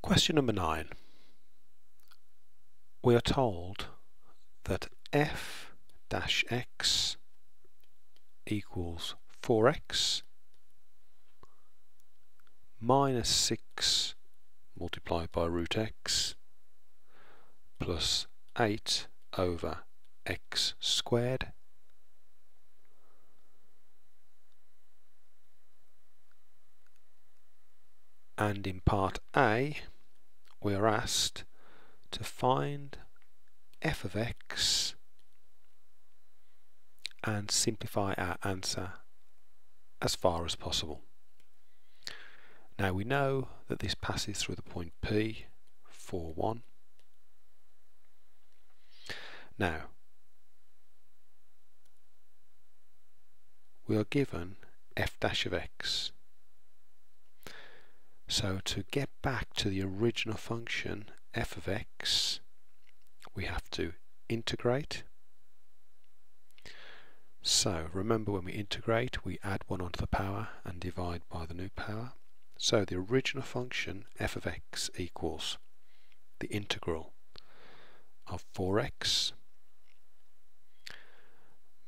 Question number 9. We are told that f-x equals 4x minus 6 multiplied by root x plus 8 over x squared and in part A we are asked to find f of x and simplify our answer as far as possible. Now we know that this passes through the point P, 4, 1. Now we are given f dash of x. So to get back to the original function f of x, we have to integrate. So remember, when we integrate we add 1 onto the power and divide by the new power. So the original function f of x equals the integral of 4x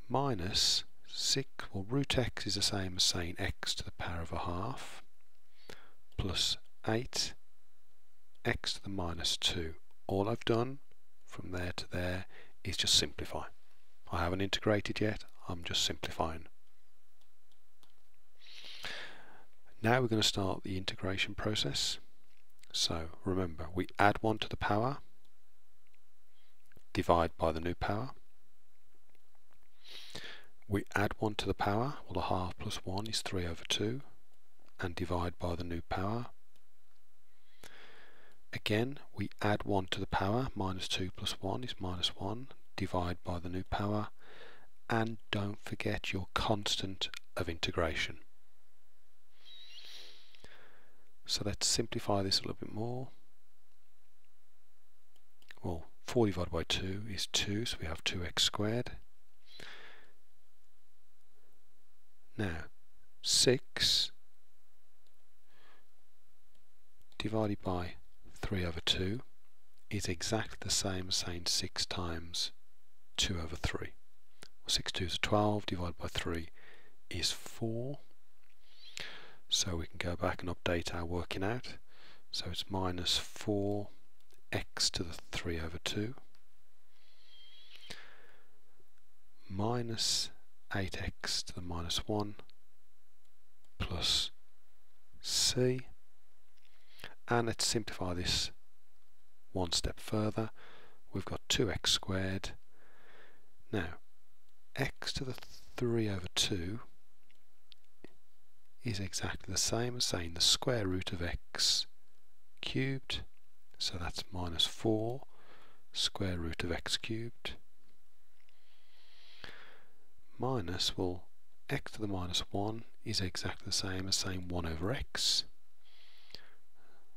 minus 6, well, root x is the same as saying x to the power of a half, plus 8 x to the minus 2. All I've done from there to there is just simplify. I haven't integrated yet, I'm just simplifying. Now we're going to start the integration process. So remember, we add 1 to the power, divide by the new power. We add 1 to the power, well, the half plus 1 is 3 over 2, and divide by the new power. Again, we add 1 to the power, minus 2 plus 1 is minus 1, divide by the new power, and don't forget your constant of integration. So let's simplify this a little bit more. Well, 4 divided by 2 is 2, so we have 2x squared. Now, 6 divided by 3 over 2 is exactly the same as saying 6 times 2 over 3. 6 2 is 12, divided by 3 is 4. So we can go back and update our working out. So it's minus 4x to the 3 over 2 minus 8x to the minus 1 plus c. And let's simplify this one step further. We've got 2x squared. Now x to the 3 over 2 is exactly the same as saying the square root of x cubed, so that's minus 4 square root of x cubed minus, well, x to the minus 1 is exactly the same as saying 1 over x,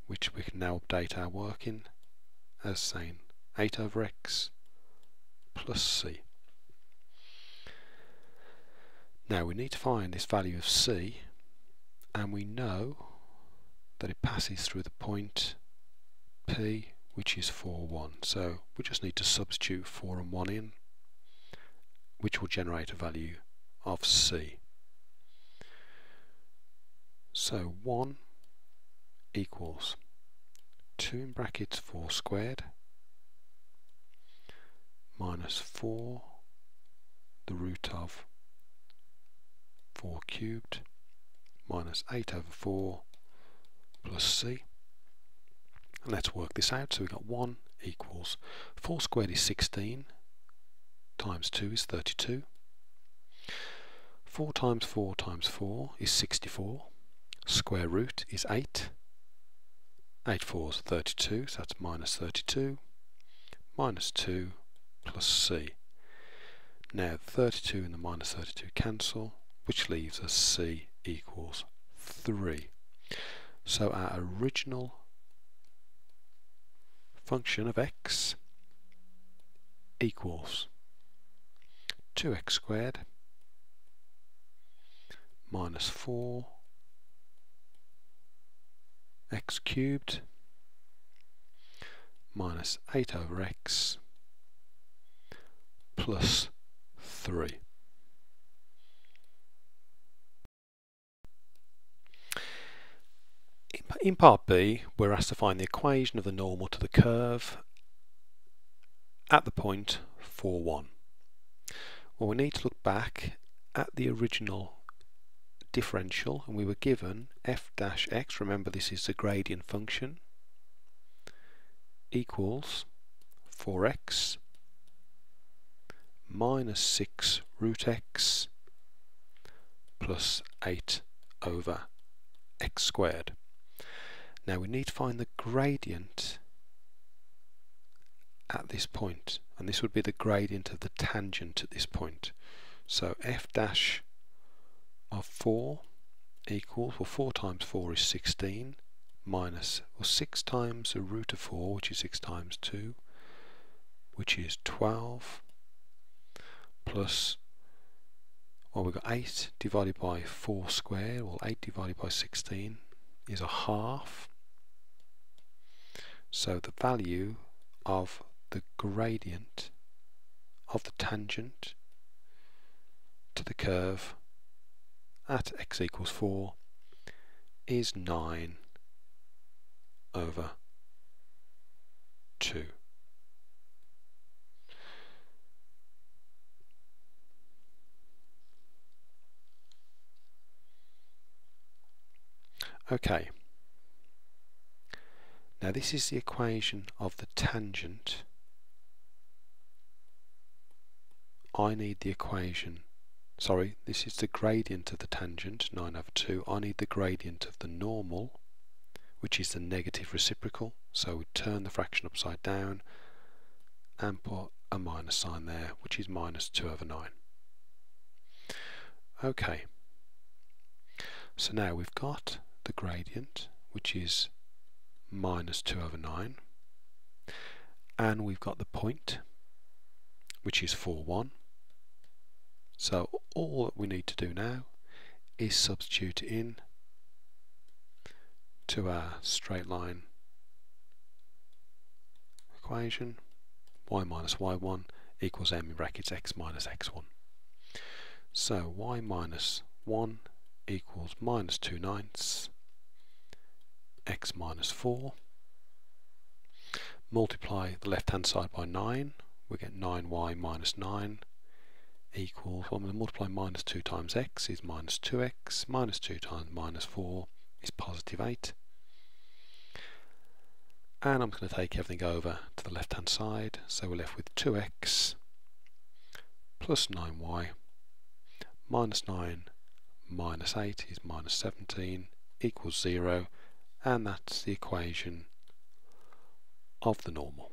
which we can now update our working as saying 8 over x plus c. Now we need to find this value of c, and we know that it passes through the point P, which is 4, 1. So we just need to substitute 4 and 1 in, which will generate a value of c. So 1 equals 2 in brackets 4 squared minus 4 the root of 4 cubed minus 8 over 4 plus c. And let's work this out. So we've got 1 equals 4 squared is 16 times 2 is 32. 4 times 4 times 4 is 64. Square root is 8. 8 4s 32, so that's minus 32 minus 2 plus c. Now 32 and the minus 32 cancel, which leaves us c equals 3. So our original function of x equals 2x squared minus 4 x cubed minus 8 over x plus 3. In part B, we're asked to find the equation of the normal to the curve at the point 4, 1. Well, we need to look back at the original differential, and we were given f dash x, remember this is the gradient function, equals 4x minus 6 root x plus 8 over x squared. Now we need to find the gradient at this point, and this would be the gradient of the tangent at this point. So f dash of 4 equals, well, 4 times 4 is 16, minus, well, 6 times the root of 4, which is 6 times 2, which is 12, plus, well, we've got 8 divided by 4 squared, well, 8 divided by 16 is a half. So the value of the gradient of the tangent to the curve at x equals 4 is 9 over 2. Okay, now this is the equation of the tangent. I need the equation, sorry, this is the gradient of the tangent, 9 over 2. I need the gradient of the normal, which is the negative reciprocal, so we turn the fraction upside down and put a minus sign there, which is minus 2 over 9. Okay, so now we've got the gradient, which is minus 2 over 9, and we've got the point, which is 4, 1. So all that we need to do now is substitute in to our straight line equation. Y minus y1 equals m in brackets x minus x1. So y minus 1 equals minus 2/9 x minus 4. Multiply the left hand side by 9, we get 9y minus 9 equals, well, I'm going to multiply minus 2 times x is minus 2x, minus 2 times minus 4 is positive 8. And I'm going to take everything over to the left hand side, so we're left with 2x plus 9y minus 9 minus 8 is minus 17 equals 0, and that's the equation of the normal.